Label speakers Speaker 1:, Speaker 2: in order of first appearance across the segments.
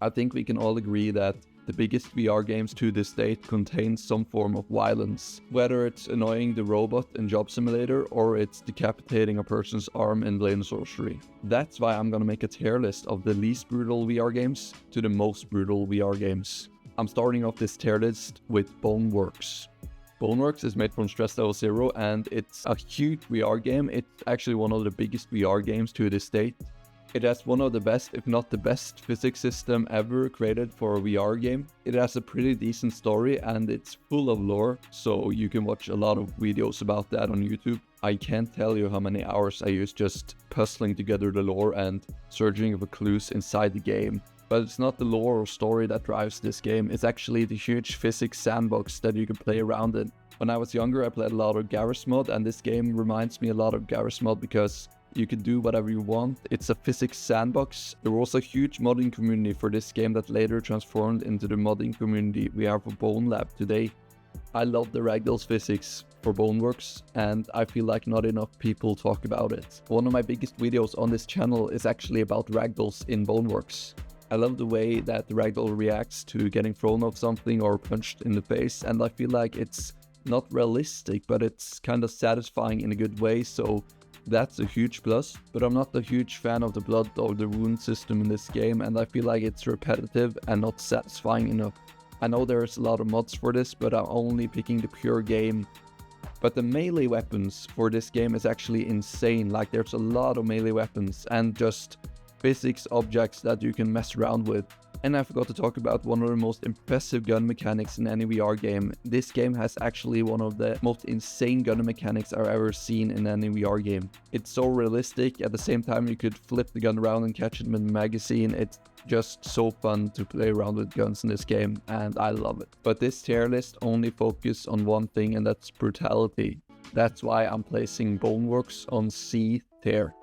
Speaker 1: I think we can all agree that the biggest VR games to this date contain some form of violence, whether it's annoying the robot in Job Simulator or it's decapitating a person's arm in Blade & Sorcery. That's why I'm gonna make a tier list of the least brutal VR games to the most brutal VR games. I'm starting off this tier list with Boneworks. Boneworks is made from Stress Level 0 and it's a huge VR game. It's actually one of the biggest VR games to this date. It has one of the best, if not the best, physics system ever created for a VR game. It has a pretty decent story and it's full of lore, so you can watch a lot of videos about that on YouTube. I can't tell you how many hours I used just puzzling together the lore and searching for clues inside the game. But it's not the lore or story that drives this game, it's actually the huge physics sandbox that you can play around in. When I was younger, I played a lot of Garry's Mod, and this game reminds me a lot of Garry's Mod because you can do whatever you want. It's a physics sandbox. There was a huge modding community for this game that later transformed into the modding community we have for Bone Lab today. I love the Ragdoll's physics for Boneworks, and I feel like not enough people talk about it. One of my biggest videos on this channel is actually about Ragdolls in Boneworks. I love the way that the Ragdoll reacts to getting thrown off something or punched in the face, and I feel like it's not realistic, but it's kind of satisfying in a good way, so that's a huge plus. But I'm not a huge fan of the blood or the wound system in this game, and I feel like it's repetitive and not satisfying enough. I know there's a lot of mods for this, but I'm only picking the pure game. But the melee weapons for this game is actually insane. Like, there's a lot of melee weapons and just physics objects that you can mess around with. And I forgot to talk about one of the most impressive gun mechanics in any VR game. This game has actually one of the most insane gun mechanics I've ever seen in any VR game. It's so realistic, at the same time you could flip the gun around and catch it in the magazine. It's just so fun to play around with guns in this game, and I love it. But this tier list only focuses on one thing, and that's brutality. That's why I'm placing Boneworks on C tier.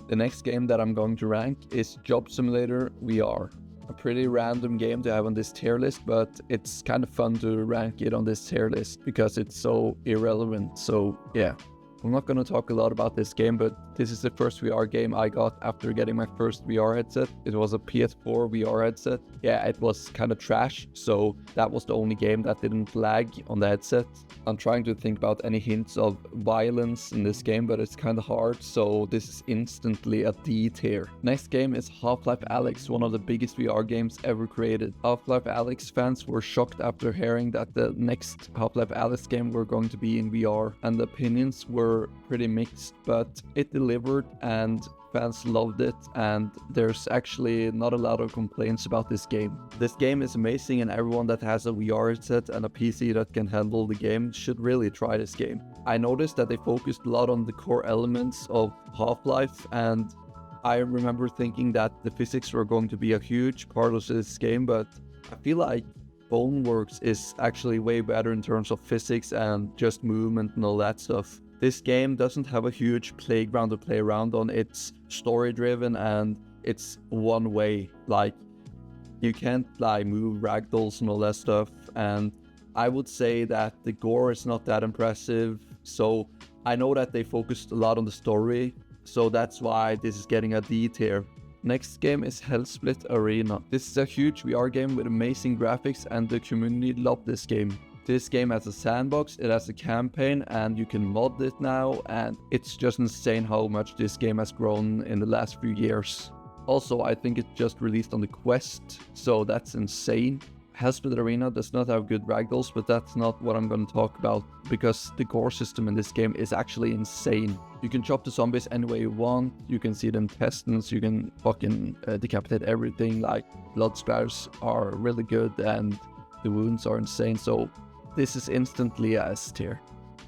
Speaker 1: The next game that I'm going to rank is Job Simulator VR. A pretty random game to have on this tier list, but it's kind of fun to rank it on this tier list because it's so irrelevant. So yeah, I'm not going to talk a lot about this game, but this is the first VR game I got after getting my first VR headset. It was a PS4 VR headset. Yeah, it was kind of trash, so that was the only game that didn't lag on the headset. I'm trying to think about any hints of violence in this game, but it's kind of hard, so this is instantly a D tier. Next game is Half-Life Alyx, one of the biggest VR games ever created. Half-Life Alyx fans were shocked after hearing that the next Half-Life Alyx game were going to be in VR, and the opinions were pretty mixed, but it delivered and fans loved it, and there's actually not a lot of complaints about this game. This game is amazing, and everyone that has a VR headset and a PC that can handle the game should really try this game. I noticed that they focused a lot on the core elements of Half-Life, and I remember thinking that the physics were going to be a huge part of this game, but I feel like Boneworks is actually way better in terms of physics and just movement and all that stuff. This game doesn't have a huge playground to play around on. It's story driven and it's one way. Like, you can't like move ragdolls and all that stuff. And I would say that the gore is not that impressive. So I know that they focused a lot on the story. So that's why this is getting a D tier. Next game is Hellsplit Arena. This is a huge VR game with amazing graphics, and the community loved this game. This game has a sandbox, it has a campaign, and you can mod it now, and it's just insane how much this game has grown in the last few years. Also, I think it just released on the Quest, so that's insane. Hellsplit Arena does not have good ragdolls, but that's not what I'm going to talk about, because the gore system in this game is actually insane. You can chop the zombies any way you want, you can see the intestines, you can fucking decapitate everything, like blood splatters are really good and the wounds are insane, so this is instantly a S tier.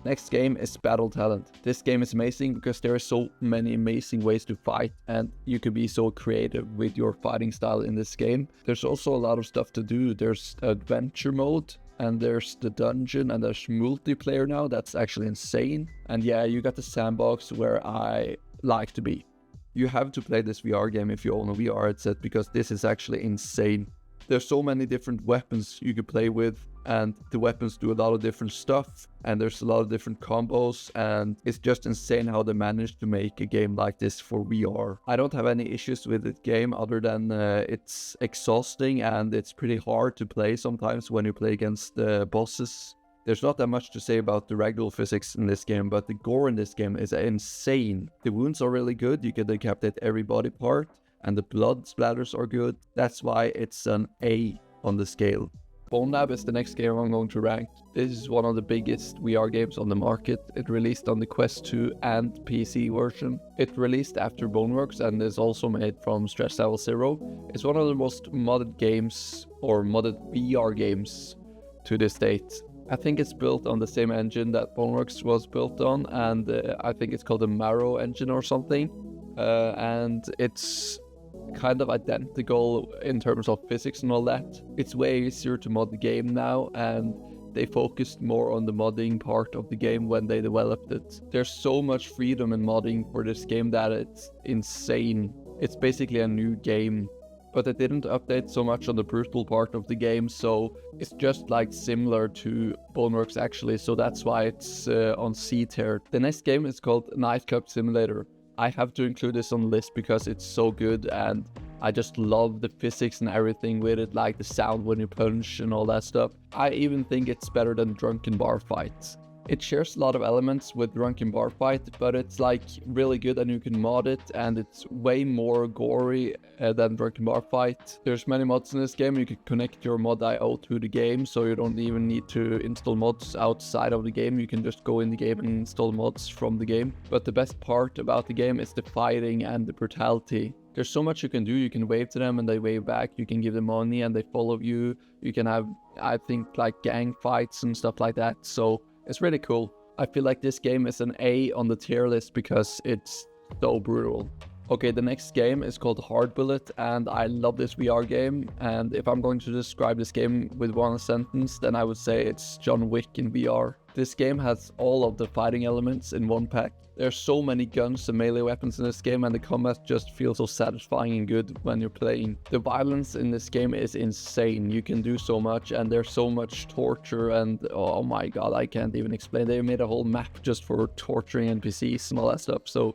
Speaker 1: Next game is Battle Talent. This game is amazing because there are so many amazing ways to fight, and you can be so creative with your fighting style in this game. There's also a lot of stuff to do. There's adventure mode, and there's the dungeon, and there's multiplayer now. That's actually insane. And yeah, you got the sandbox where I like to be. You have to play this VR game if you own a VR headset because this is actually insane. There's so many different weapons you can play with. and the weapons do a lot of different stuff, and there's a lot of different combos, and it's just insane how they managed to make a game like this for VR. I don't have any issues with the game other than it's exhausting and it's pretty hard to play sometimes when you play against the bosses. There's not that much to say about the ragdoll physics in this game, but the gore in this game is insane. The wounds are really good, you can decapitate every body part, and the blood splatters are good. That's why it's an A on the scale. Bone Lab is the next game I'm going to rank. This is one of the biggest VR games on the market. It released on the Quest 2 and PC version. It released after Boneworks and is also made from Stress Level 0. It's one of the most modded games, or modded VR games, to this date. I think it's built on the same engine that Boneworks was built on, and I think it's called the Marrow engine or something. And it's kind of identical in terms of physics and all that. It's way easier to mod the game now, and they focused more on the modding part of the game when they developed it. There's so much freedom in modding for this game that it's insane. It's basically a new game, but they didn't update so much on the brutal part of the game, so it's just like similar to Boneworks actually, so that's why it's on C tier. The next game is called Nightclub Simulator. I have to include this on the list because it's so good, and I just love the physics and everything with it, like the sound when you punch and all that stuff. I even think it's better than Drunken Bar Fight. It shares a lot of elements with Drunken Bar Fight, but it's like really good and you can mod it, and it's way more gory than Drunken Bar Fight. There's many mods in this game. You can connect your mod.io to the game, so you don't even need to install mods outside of the game. You can just go in the game and install mods from the game. But the best part about the game is the fighting and the brutality. There's so much you can do. You can wave to them and they wave back. You can give them money and they follow you. You can have, I think, like gang fights and stuff like that. So it's really cool. I feel like this game is an A on the tier list because it's so brutal. Okay, the next game is called Hard Bullet, and I love this VR game. And if I'm going to describe this game with one sentence, then I would say it's John Wick in VR. This game has all of the fighting elements in one pack. There's so many guns and melee weapons in this game, and the combat just feels so satisfying and good when you're playing. The violence in this game is insane. You can do so much, and there's so much torture, and oh my god, I can't even explain. They made a whole map just for torturing NPCs and all that stuff. So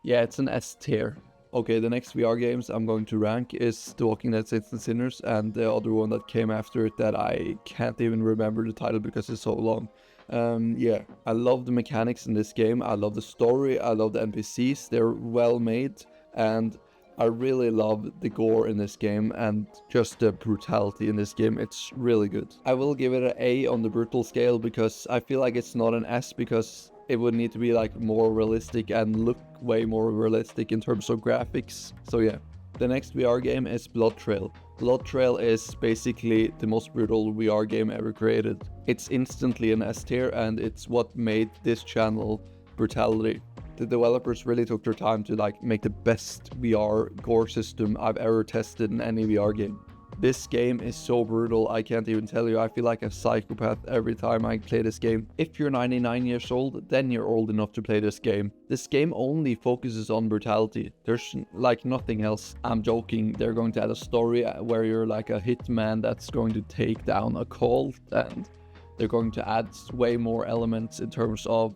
Speaker 1: yeah, it's an S tier. Okay, the next VR games I'm going to rank is The Walking Dead Saints and Sinners, and the other one that came after it that I can't even remember the title because it's so long. Yeah, I love the mechanics in this game. I love the story. I love the NPCs. They're well made, and I really love the gore in this game and just the brutality in this game. It's really good. I will give it an A on the brutal scale because I feel like it's not an S because it would need to be like more realistic and look way more realistic in terms of graphics. So yeah. The next VR game is Blood Trail. Blood Trail is basically the most brutal VR game ever created. It's instantly an S tier, and it's what made this channel Brutality. The developers really took their time to like make the best VR gore system I've ever tested in any VR game. This game is so brutal, I can't even tell you. I feel like a psychopath every time I play this game. If you're 99 years old, then you're old enough to play this game. This game only focuses on brutality. There's like nothing else. I'm joking. They're going to add a story where you're like a hitman that's going to take down a cult, and they're going to add way more elements in terms of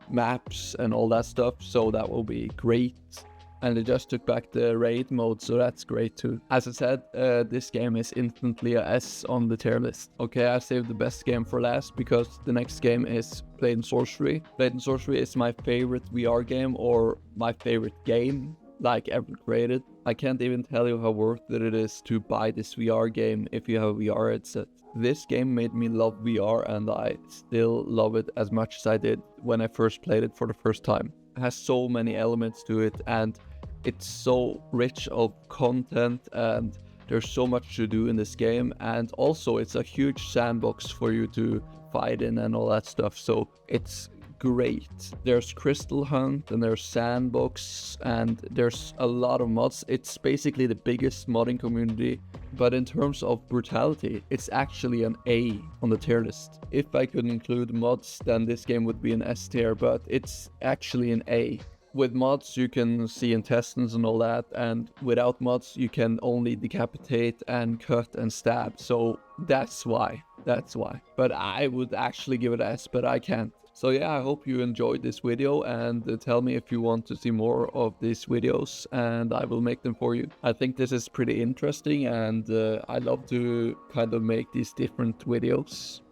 Speaker 1: maps and all that stuff. So that will be great. And they just took back the raid mode, so that's great too. As I said, this game is instantly a S on the tier list. Okay, I saved the best game for last because the next game is Blade & Sorcery. Blade & Sorcery is my favorite VR game, or my favorite game like ever created. I can't even tell you how worth it is to buy this VR game if you have a VR headset. This game made me love VR, and I still love it as much as I did when I first played it for the first time. It has so many elements to it, and it's so rich of content, and there's so much to do in this game, and also it's a huge sandbox for you to fight in and all that stuff, so it's great. There's Crystal Hunt and there's Sandbox, and there's a lot of mods. It's basically the biggest modding community, but in terms of brutality, it's actually an A on the tier list. If I could include mods, then this game would be an S tier, but it's actually an A. With mods, you can see intestines and all that, and without mods, you can only decapitate and cut and stab, so that's why. That's why. But I would actually give it S, but I can't. So yeah, I hope you enjoyed this video, and tell me if you want to see more of these videos, and I will make them for you. I think this is pretty interesting, and I love to kind of make these different videos.